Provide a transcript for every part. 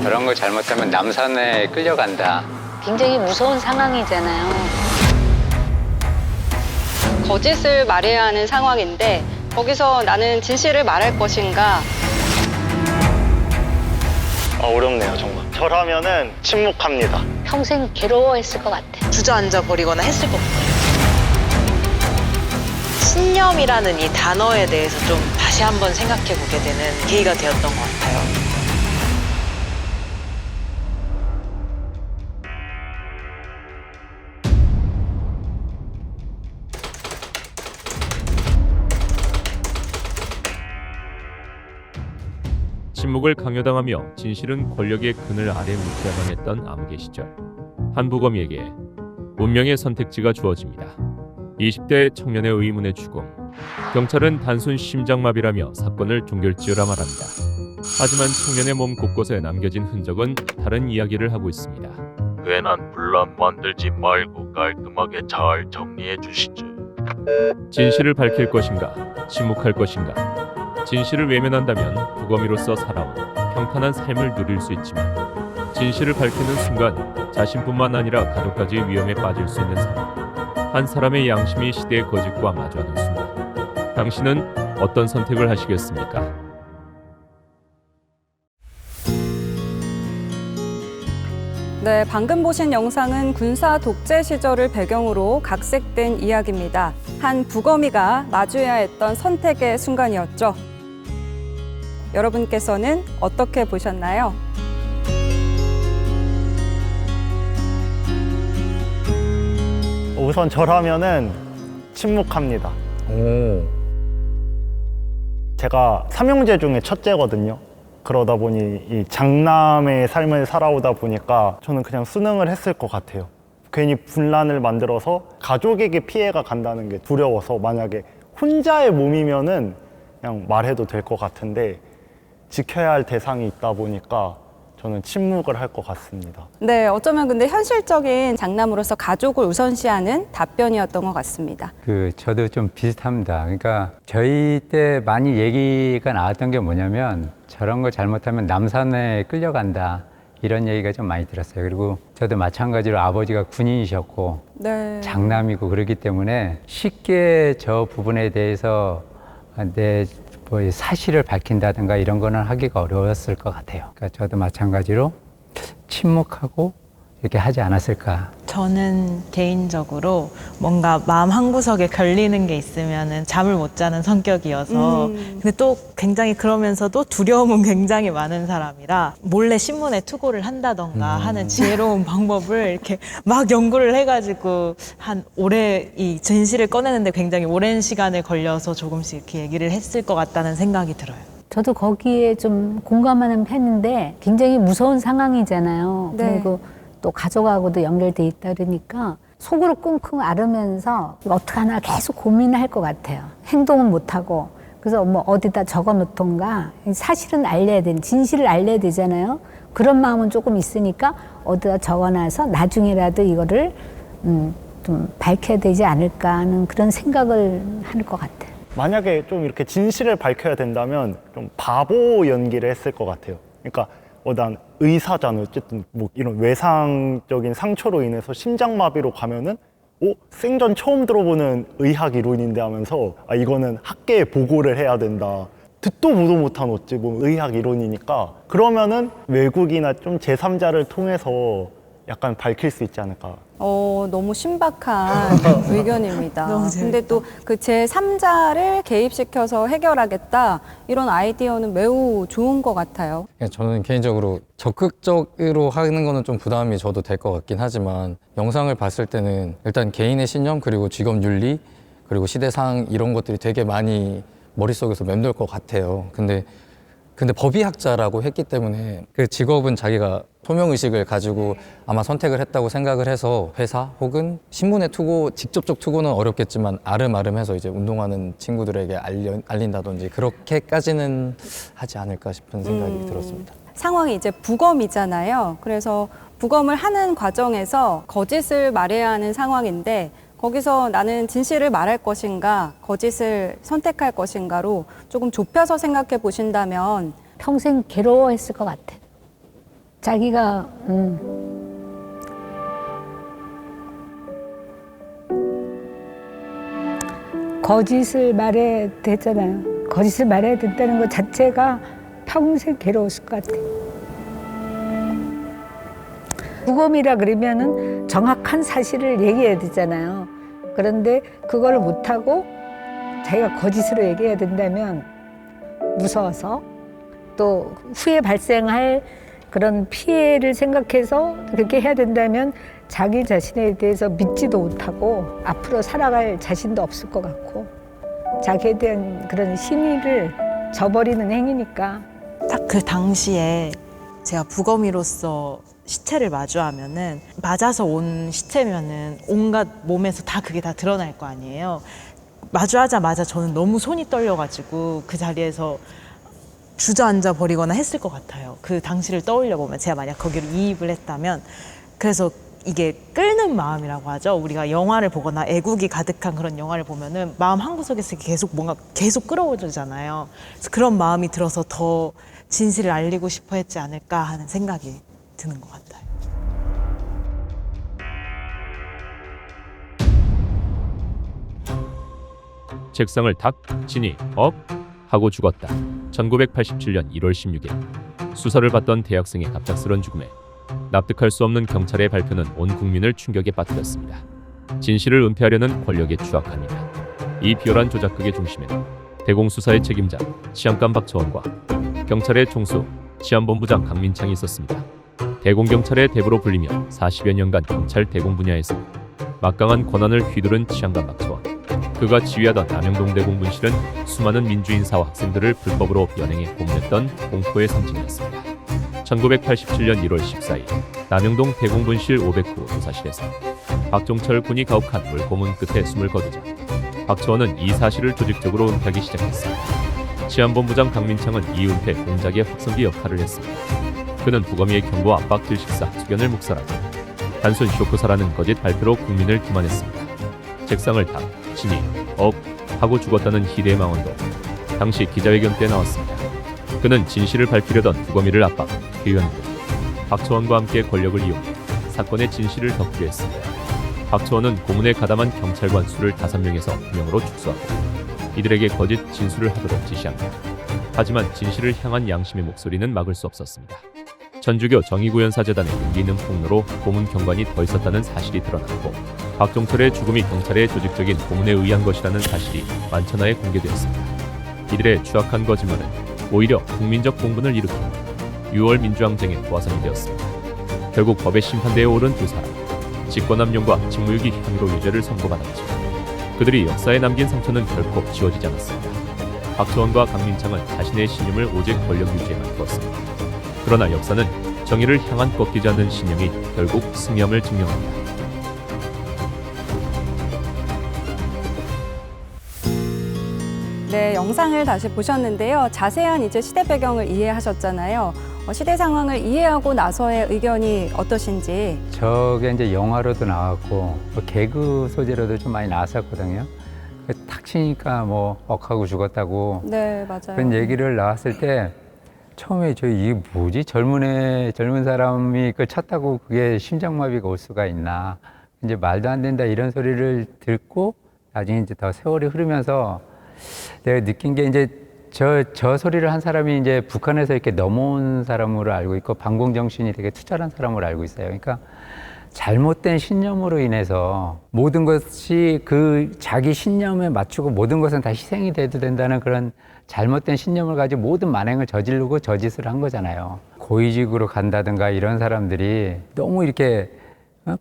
저런 거 잘못하면 남산에 끌려간다. 굉장히 무서운 상황이잖아요. 거짓을 말해야 하는 상황인데 거기서 나는 진실을 말할 것인가. 어렵네요, 정말. 저라면은 침묵합니다. 평생 괴로워했을 것 같아. 주저앉아 버리거나 했을 것 같아요. 신념이라는 이 단어에 대해서 좀 다시 한번 생각해 보게 되는 계기가 되었던 것 같아요. 침묵을 강요당하며 진실은 권력의 그늘 아래 묻혀야만 했던 암흑의 시절. 한 부검이에게 운명의 선택지가 주어집니다. 20대 청년의 의문의 죽음. 경찰은 단순 심장마비라며 사건을 종결지으라 말합니다. 하지만 청년의 몸 곳곳에 남겨진 흔적은 다른 이야기를 하고 있습니다. 괜한 분란 만들지 말고 깔끔하게 잘 정리해 주시지. 진실을 밝힐 것인가, 침묵할 것인가. 진실을 외면한다면 부검이로서 살아온 평탄한 삶을 누릴 수 있지만 진실을 밝히는 순간 자신뿐만 아니라 가족까지 위험에 빠질 수 있는 상황. 한 사람의 양심이 시대의 거짓과 마주하는 순간 당신은 어떤 선택을 하시겠습니까? 네, 방금 보신 영상은 군사 독재 시절을 배경으로 각색된 이야기입니다. 한 부검이가 마주해야 했던 선택의 순간이었죠. 여러분께서는 어떻게 보셨나요? 우선 저라면은 침묵합니다. 제가 삼형제 중에 첫째거든요. 그러다 보니 이 장남의 삶을 살아오다 보니까 저는 그냥 수능을 했을 것 같아요. 괜히 분란을 만들어서 가족에게 피해가 간다는 게 두려워서 만약에 혼자의 몸이면은 그냥 말해도 될 것 같은데 지켜야 할 대상이 있다 보니까 저는 침묵을 할 것 같습니다. 네, 어쩌면 근데 현실적인 장남으로서 가족을 우선시하는 답변이었던 것 같습니다. 저도 좀 비슷합니다. 그러니까 저희 때 많이 얘기가 나왔던 게 뭐냐면 저런 거 잘못하면 남산에 끌려간다. 이런 얘기가 좀 많이 들었어요. 그리고 저도 마찬가지로 아버지가 군인이셨고 네. 장남이고 그렇기 때문에 쉽게 저 부분에 대해서 뭐 사실을 밝힌다든가 이런 거는 하기가 어려웠을 것 같아요. 그러니까 저도 마찬가지로 침묵하고 이렇게 하지 않았을까. 저는 개인적으로 뭔가 마음 한구석에 걸리는 게 있으면은 잠을 못 자는 성격이어서 근데 또 굉장히 그러면서도 두려움은 굉장히 많은 사람이라 몰래 신문에 투고를 한다던가 하는 지혜로운 방법을 이렇게 막 연구를 해가지고 올해 이 진실을 꺼내는데 굉장히 오랜 시간을 걸려서 조금씩 이렇게 얘기를 했을 것 같다는 생각이 들어요. 저도 거기에 좀 공감하는 편인데 굉장히 무서운 상황이잖아요. 네. 그리고 또 가족하고도 연결돼 있다 그러니까 속으로 끙끙 앓으면서 어떡하나 계속 고민을 할 것 같아요. 행동은 못하고. 그래서 뭐 어디다 적어 놓던가 사실은 알려야 되는, 진실을 알려야 되잖아요. 그런 마음은 조금 있으니까 어디다 적어놔서 나중에라도 이거를 좀 밝혀야 되지 않을까 하는 그런 생각을 할 것 같아요. 만약에 좀 이렇게 진실을 밝혀야 된다면 좀 바보 연기를 했을 것 같아요. 그러니까 난 의사잖아요. 어쨌든 뭐 이런 외상적인 상처로 인해서 심장마비로 가면은 생전 처음 들어보는 의학 이론인데 하면서 이거는 학계에 보고를 해야 된다. 듣도 보도 못한 어찌 보면 의학 이론이니까 그러면은 외국이나 좀 제3자를 통해서 약간 밝힐 수 있지 않을까. 너무 신박한 의견입니다. 너무 근데 또 그 제3자를 개입시켜서 해결하겠다 이런 아이디어는 매우 좋은 것 같아요. 저는 개인적으로 적극적으로 하는 거는 좀 부담이 저도 될 것 같긴 하지만 영상을 봤을 때는 일단 개인의 신념 그리고 직업 윤리 그리고 시대상 이런 것들이 되게 많이 머릿속에서 맴돌 것 같아요. 근데 법의학자라고 했기 때문에 그 직업은 자기가 소명의식을 가지고 아마 선택을 했다고 생각을 해서 회사 혹은 신문에 투고, 직접적 투고는 어렵겠지만 아름아름해서 이제 운동하는 친구들에게 알린다든지 그렇게까지는 하지 않을까 싶은 생각이 들었습니다. 상황이 이제 부검이잖아요. 그래서 부검을 하는 과정에서 거짓을 말해야 하는 상황인데 거기서 나는 진실을 말할 것인가, 거짓을 선택할 것인가로 조금 좁혀서 생각해 보신다면 평생 괴로워했을 것 같아. 자기가 거짓을 말해야 되잖아요. 거짓을 말해야 된다는 것 자체가 평생 괴로웠을 것 같아요. 부검이라 그러면은 정확한 사실을 얘기해야 되잖아요. 그런데 그걸 못하고 자기가 거짓으로 얘기해야 된다면 무서워서 또 후에 발생할 그런 피해를 생각해서 그렇게 해야 된다면 자기 자신에 대해서 믿지도 못하고 앞으로 살아갈 자신도 없을 것 같고 자기에 대한 그런 신의를 저버리는 행위니까. 딱 그 당시에 제가 부검이로서 시체를 마주하면은 맞아서 온 시체면은 온갖 몸에서 다 그게 다 드러날 거 아니에요. 마주하자마자 저는 너무 손이 떨려가지고 그 자리에서 주저앉아 버리거나 했을 것 같아요. 그 당시를 떠올려 보면 제가 만약 거기로 이입을 했다면. 그래서 이게 끓는 마음이라고 하죠. 우리가 영화를 보거나 애국이 가득한 그런 영화를 보면은 마음 한구석에서 계속 뭔가 계속 끌어오르잖아요. 그래서 그런 마음이 들어서 더 진실을 알리고 싶어 했지 않을까 하는 생각이 드는 것 같아요. 책상을 탁 치니 업 하고 죽었다. 1987년 1월 16일 수사를 받던 대학생의 갑작스런 죽음에 납득할 수 없는 경찰의 발표는 온 국민을 충격에 빠뜨렸습니다. 진실을 은폐하려는 권력의 추악함이다. 이 비열한 조작극의 중심에는 대공수사의 책임자 치안감 박처원과 경찰의 총수 치안본부장 강민창이 있었습니다. 대공경찰의 대부로 불리며 40여 년간 경찰 대공 분야에서 막강한 권한을 휘두른 치안감 박처원. 그가 지휘하던 남영동 대공분실은 수많은 민주인사와 학생들을 불법으로 연행해 고문했던 공포의 상징이었습니다. 1987년 1월 14일 남영동 대공분실 509 조사실에서 박종철 군이 가혹한 물고문 끝에 숨을 거두자 박처원은 이 사실을 조직적으로 은폐하기 시작했습니다. 치안본부장 강민창은 이 은폐 공작의 확성기 역할을 했습니다. 그는 부검이의 경고 압박 질식사 소견을 묵살하고 단순 쇼크사라는 거짓 발표로 국민을 기만했습니다. 책상을 탁 치니 업 하고 죽었다는 희대의 망언도 당시 기자회견 때 나왔습니다. 그는 진실을 밝히려던 부검이를 압박, 회유하는데 박처원과 함께 권력을 이용해 사건의 진실을 덮기로 했습니다. 박처원은 고문에 가담한 경찰관 수를 5명에서 2명으로 축소하고 이들에게 거짓 진술을 하도록 지시합니다. 하지만 진실을 향한 양심의 목소리는 막을 수 없었습니다. 천주교 정의구현사재단의 용기 있는 폭로로 고문 경관이 더 있었다는 사실이 드러났고 박종철의 죽음이 경찰의 조직적인 고문에 의한 것이라는 사실이 만천하에 공개되었습니다. 이들의 추악한 거짓말은 오히려 국민적 공분을 일으켜 6월 민주항쟁의 도화선이 되었습니다. 결국 법의 심판대에 오른 두 사람, 직권남용과 직무유기 혐의로 유죄를 선고받았지만 그들이 역사에 남긴 상처는 결코 지워지지 않았습니다. 박처원과 강민창은 자신의 신념을 오직 권력 유지에만 두었습니다. 그러나 역사는 정의를 향한 꺾이지 않는 신념이 결국 승리함을 증명합니다. 네, 영상을 다시 보셨는데요. 자세한 이제 시대 배경을 이해하셨잖아요. 시대 상황을 이해하고 나서의 의견이 어떠신지. 저게 이제 영화로도 나왔고 뭐 개그 소재로도 좀 많이 나왔었거든요. 탁 치니까 뭐 억하고 죽었다고 네, 맞아요. 그런 얘기를 나왔을 때 처음에 이게 뭐지? 젊은 사람이 그걸 쳤다고 그게 심장마비가 올 수가 있나. 이제 말도 안 된다 이런 소리를 듣고 나중에 이제 더 세월이 흐르면서 내가 느낀 게 이제 저 소리를 한 사람이 이제 북한에서 이렇게 넘어온 사람으로 알고 있고 반공정신이 되게 투철한 사람으로 알고 있어요. 그러니까 잘못된 신념으로 인해서 모든 것이 그 자기 신념에 맞추고 모든 것은 다 희생이 돼도 된다는 그런 잘못된 신념을 가지고 모든 만행을 저지르고 저짓을 한 거잖아요. 고위직으로 간다든가 이런 사람들이 너무 이렇게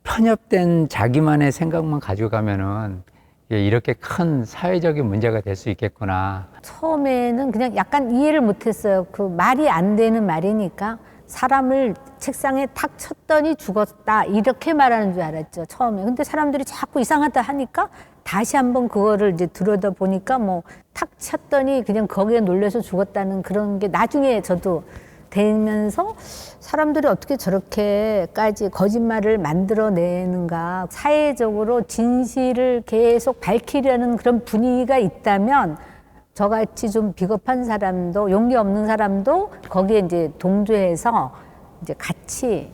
편협된 자기만의 생각만 가지고 가면은 이렇게 큰 사회적인 문제가 될 수 있겠구나. 처음에는 그냥 약간 이해를 못했어요. 그 말이 안 되는 말이니까 사람을 책상에 탁 쳤더니 죽었다 이렇게 말하는 줄 알았죠, 처음에. 근데 사람들이 자꾸 이상하다 하니까 다시 한번 그거를 이제 들여다 보니까 뭐 탁 쳤더니 그냥 거기에 놀려서 죽었다는 그런 게 나중에 저도 되면서 사람들이 어떻게 저렇게까지 거짓말을 만들어내는가. 사회적으로 진실을 계속 밝히려는 그런 분위기가 있다면 저같이 좀 비겁한 사람도 용기 없는 사람도 거기에 이제 동조해서 이제 같이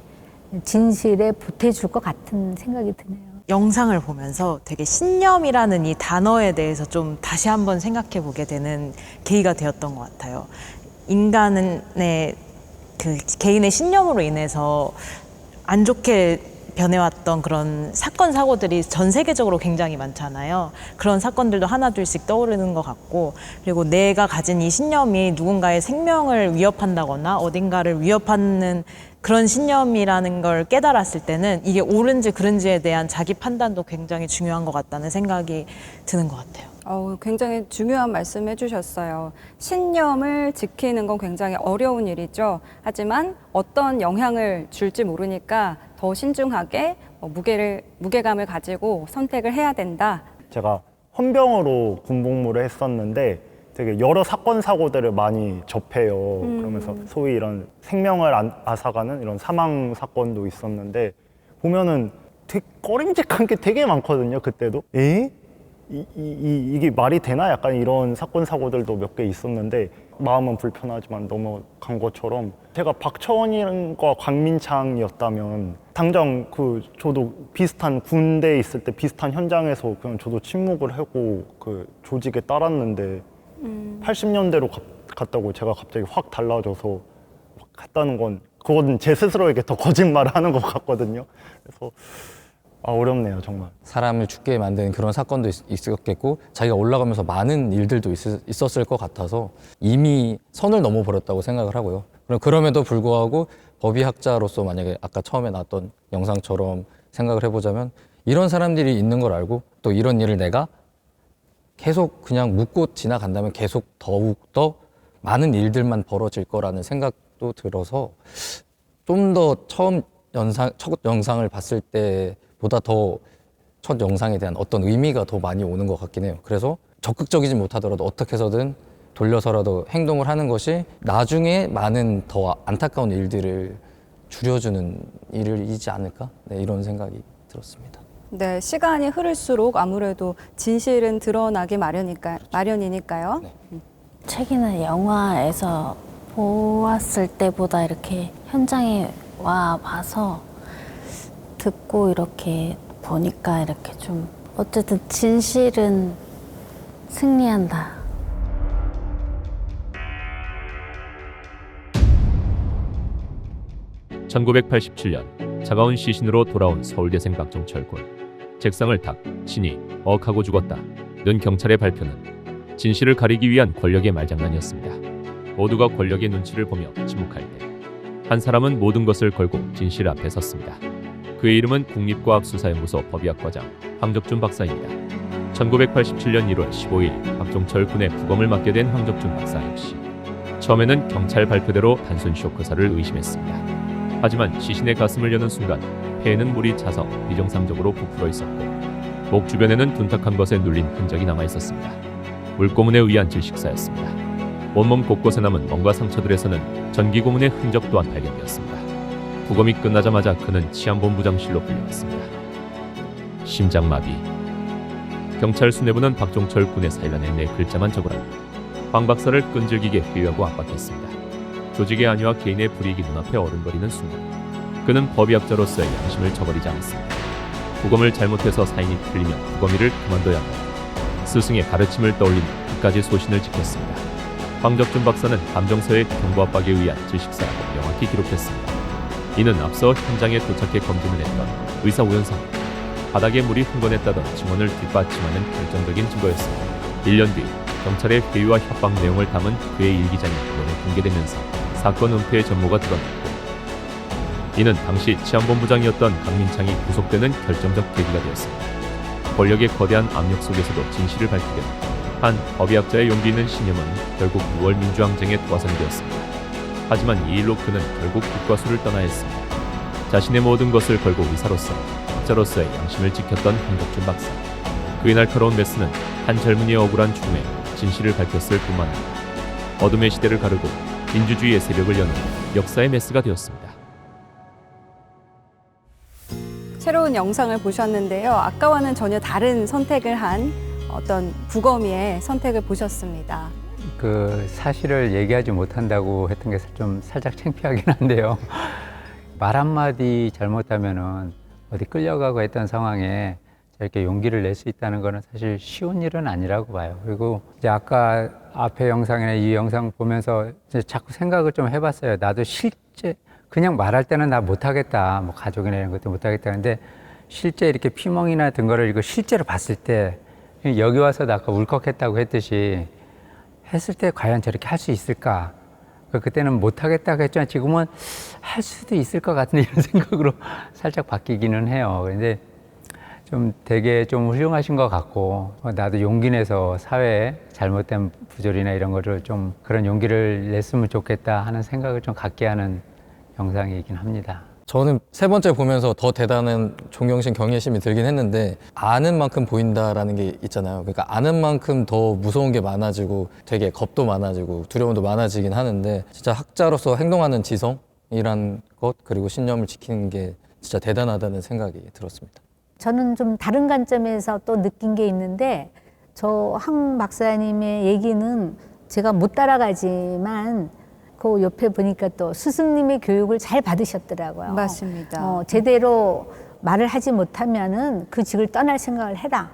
진실에 보태줄 것 같은 생각이 드네요. 영상을 보면서 되게 신념이라는 이 단어에 대해서 좀 다시 한번 생각해 보게 되는 계기가 되었던 것 같아요. 인간의 그 개인의 신념으로 인해서 안 좋게 변해왔던 그런 사건, 사고들이 전 세계적으로 굉장히 많잖아요. 그런 사건들도 하나둘씩 떠오르는 것 같고, 그리고 내가 가진 이 신념이 누군가의 생명을 위협한다거나 어딘가를 위협하는 그런 신념이라는 걸 깨달았을 때는 이게 옳은지 그른지에 대한 자기 판단도 굉장히 중요한 것 같다는 생각이 드는 것 같아요. 굉장히 중요한 말씀 해주셨어요. 신념을 지키는 건 굉장히 어려운 일이죠. 하지만 어떤 영향을 줄지 모르니까 더 신중하게 무게감을 가지고 선택을 해야 된다. 제가 헌병으로 군복무를 했었는데 되게 여러 사건 사고들을 많이 접해요. 그러면서 소위 이런 생명을 앗아가는 이런 사망 사건도 있었는데 보면은 되게 꺼림직한 게 되게 많거든요. 그때도 이게 말이 되나? 약간 이런 사건 사고들도 몇 개 있었는데 마음은 불편하지만 넘어간 것처럼 제가 박처원과 광민창이었다면 당장 저도 비슷한 군대에 있을 때 비슷한 현장에서 그냥 저도 침묵을 하고 그 조직에 따랐는데 80년대로 갔다고 제가 갑자기 확 달라져서 갔다는 건 그건 제 스스로에게 더 거짓말을 하는 것 같거든요. 그래서 어렵네요, 정말. 사람을 죽게 만드는 그런 사건도 있었겠고 자기가 올라가면서 많은 일들도 있었을 것 같아서 이미 선을 넘어버렸다고 생각을 하고요. 그럼에도 불구하고 법의학자로서 만약에 아까 처음에 나왔던 영상처럼 생각을 해보자면 이런 사람들이 있는 걸 알고 또 이런 일을 내가 계속 그냥 묻고 지나간다면 계속 더욱더 많은 일들만 벌어질 거라는 생각도 들어서 좀 더 첫 영상을 봤을 때보다 더 첫 영상에 대한 어떤 의미가 더 많이 오는 것 같긴 해요. 그래서 적극적이지 못하더라도 어떻게 해서든 돌려서라도 행동을 하는 것이 나중에 많은 더 안타까운 일들을 줄여주는 일이지 않을까? 네, 이런 생각이 들었습니다. 네, 시간이 흐를수록 아무래도 진실은 드러나기 마련이니까요. 네. 책이나 영화에서 보았을 때보다 이렇게 현장에 와 봐서 듣고 이렇게 보니까 이렇게 좀 어쨌든 진실은 승리한다. (1987년) 차가운 시신으로 돌아온 서울대생 박종철 군. 책상을 탁 치니 억하고 죽었다 는 경찰의 발표는 진실을 가리기 위한 권력의 말장난이었습니다. 모두가 권력의 눈치를 보며 침묵할 때 한 사람은 모든 것을 걸고 진실 앞에 섰습니다. 그의 이름은 국립과학수사연구소 법의학과장 황적준 박사입니다. 1987년 1월 15일 박종철 군의 부검을 맡게 된 황적준 박사 역시 처음에는 경찰 발표대로 단순 쇼크사를 의심했습니다. 하지만 시신의 가슴을 여는 순간 폐에는 물이 차서 비정상적으로 부풀어 있었고 목 주변에는 둔탁한 것에 눌린 흔적이 남아 있었습니다. 물고문에 의한 질식사였습니다. 온몸 곳곳에 남은 멍과 상처들에서는 전기 고문의 흔적 또한 발견되었습니다. 부검이 끝나자마자 그는 치안본부장실로 불려갔습니다. 심장마비. 경찰 수뇌부는 박종철 군의 사일란에 4글자만 적으라고 황 박사를 끈질기게 회유하고 압박했습니다. 조직의 안위와 개인의 불이익이 눈앞에 어른거리는 순간 그는 법의학자로서의 양심을 저버리지 않았습니다. 부검을 잘못해서 사인이 틀리면 부검일을 그만둬야 한다. 스승의 가르침을 떠올리며 끝까지 소신을 지켰습니다. 황적준 박사는 감정서의 경고 압박에 의한 질식사라고 명확히 기록했습니다. 이는 앞서 현장에 도착해 검진을 했던 의사 우연상 바닥에 물이 흥건했다던 증언을 뒷받침하는 결정적인 증거였습니다. 1년 뒤 경찰의 회유와 협박 내용을 담은 그의 일기장이 언론에 공개되면서 사건 은폐의 전모가 드러났고 이는 당시 치안본부장이었던 강민창이 구속되는 결정적 계기가 되었습니다. 권력의 거대한 압력 속에서도 진실을 밝히려는 한 법의학자의 용기 있는 신념은 결국 6월 민주항쟁의 도화선이 되었습니다. 하지만 이 일로 그는 결국 국과수를 떠나야 했습니다. 자신의 모든 것을 걸고 의사로서 학자로서의 양심을 지켰던 황적준 박사. 그의 날카로운 메스는 한 젊은이의 억울한 죽음에 진실을 밝혔을 뿐만 아니라 어둠의 시대를 가르고 민주주의의 새벽을 여는 역사의 메스가 되었습니다. 새로운 영상을 보셨는데요. 아까와는 전혀 다른 선택을 한 어떤 부검이의 선택을 보셨습니다. 그 사실을 얘기하지 못한다고 했던 게 좀 살짝 창피하긴 한데요. 말 한마디 잘못하면은 어디 끌려가고 했던 상황에 이렇게 용기를 낼 수 있다는 거는 사실 쉬운 일은 아니라고 봐요. 그리고 이제 아까 앞에 영상이나 이 영상 보면서 이제 자꾸 생각을 좀 해봤어요. 나도 실제 그냥 말할 때는 나 못하겠다, 뭐 가족이나 이런 것도 못하겠다. 근데 실제 이렇게 피멍이나 든 거를 이거 실제로 봤을 때 여기 와서도 아까 울컥했다고 했듯이 했을 때 과연 저렇게 할 수 있을까? 그때는 못하겠다고 했지만 지금은 할 수도 있을 것 같은 이런 생각으로 살짝 바뀌기는 해요. 근데 좀 되게 좀 훌륭하신 것 같고 나도 용기 내서 사회에 잘못된 부조리나 이런 거를 좀 그런 용기를 냈으면 좋겠다 하는 생각을 좀 갖게 하는 영상이긴 합니다. 저는 세 번째 보면서 더 대단한 존경심, 경외심이 들긴 했는데 아는 만큼 보인다라는 게 있잖아요. 그러니까 아는 만큼 더 무서운 게 많아지고 되게 겁도 많아지고 두려움도 많아지긴 하는데 진짜 학자로서 행동하는 지성이란 것 그리고 신념을 지키는 게 진짜 대단하다는 생각이 들었습니다. 저는 좀 다른 관점에서 또 느낀 게 있는데 저 황 박사님의 얘기는 제가 못 따라가지만 그 옆에 보니까 또 스승님의 교육을 잘 받으셨더라고요. 맞습니다. 제대로 말을 하지 못하면은 그 직을 떠날 생각을 해라.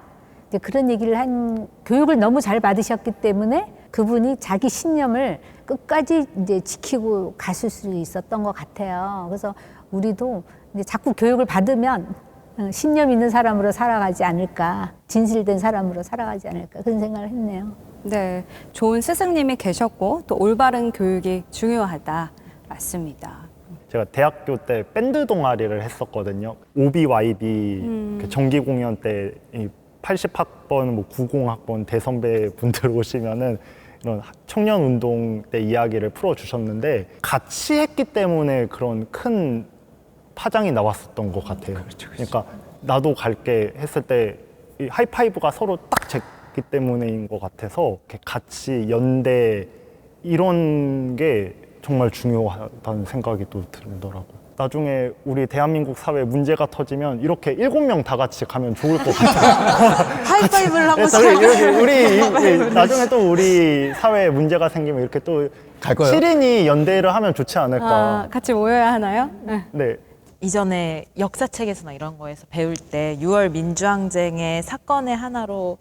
이제 그런 얘기를 한 교육을 너무 잘 받으셨기 때문에 그분이 자기 신념을 끝까지 이제 지키고 갔을 수 있었던 것 같아요. 그래서 우리도 이제 자꾸 교육을 받으면 신념 있는 사람으로 살아가지 않을까, 진실된 사람으로 살아가지 않을까 그런 생각을 했네요. 네, 좋은 스승님이 계셨고 또 올바른 교육이 중요하다. 맞습니다. 제가 대학교 때 밴드 동아리를 했었거든요. OBYB 그 정기 공연 때 80학번, 뭐 90학번 대선배 분들 오시면은 이런 청년 운동 때 이야기를 풀어주셨는데 같이 했기 때문에 그런 큰 파장이 나왔었던 것 같아요. 그러니까 나도 갈게 했을 때 이 하이파이브가 서로 딱 쟀기 때문인 것 같아서 이렇게 같이 연대 이런 게 정말 중요하다는 생각이 또 들더라고요. 나중에 우리 대한민국 사회에 문제가 터지면 이렇게 7명 다 같이 가면 좋을 것 같아요. 하이파이브를 하고 우리 나중에 또 우리 사회에 문제가 생기면 이렇게 또 갈 거예요? 7인이 연대를 하면 좋지 않을까. 아, 같이 모여야 하나요? 네. 이전에 역사책에서나 이런 거에서 배울 때 6월 민주항쟁의 사건의 하나로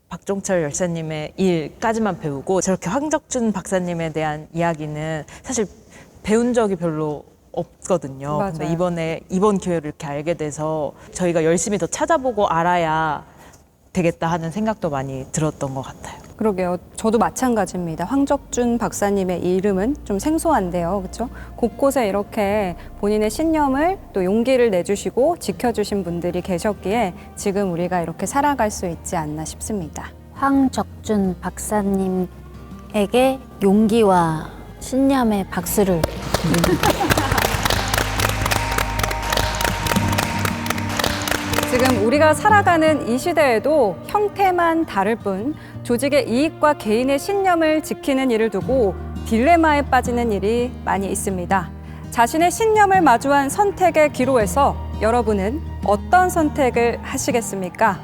박종철 열사님의 일까지만 배우고 저렇게 황적준 박사님에 대한 이야기는 사실 배운 적이 별로 없거든요. 맞아요. 근데 이번 기회를 이렇게 알게 돼서 저희가 열심히 더 찾아보고 알아야 되겠다 하는 생각도 많이 들었던 것 같아요. 그러게요. 저도 마찬가지입니다. 황적준 박사님의 이름은 좀 생소한데요. 그렇죠? 곳곳에 이렇게 본인의 신념을 또 용기를 내주시고 지켜주신 분들이 계셨기에 지금 우리가 이렇게 살아갈 수 있지 않나 싶습니다. 황적준 박사님에게 용기와 신념의 박수를 지금 우리가 살아가는 이 시대에도 형태만 다를 뿐 조직의 이익과 개인의 신념을 지키는 일을 두고 딜레마에 빠지는 일이 많이 있습니다. 자신의 신념을 마주한 선택의 기로에서 여러분은 어떤 선택을 하시겠습니까?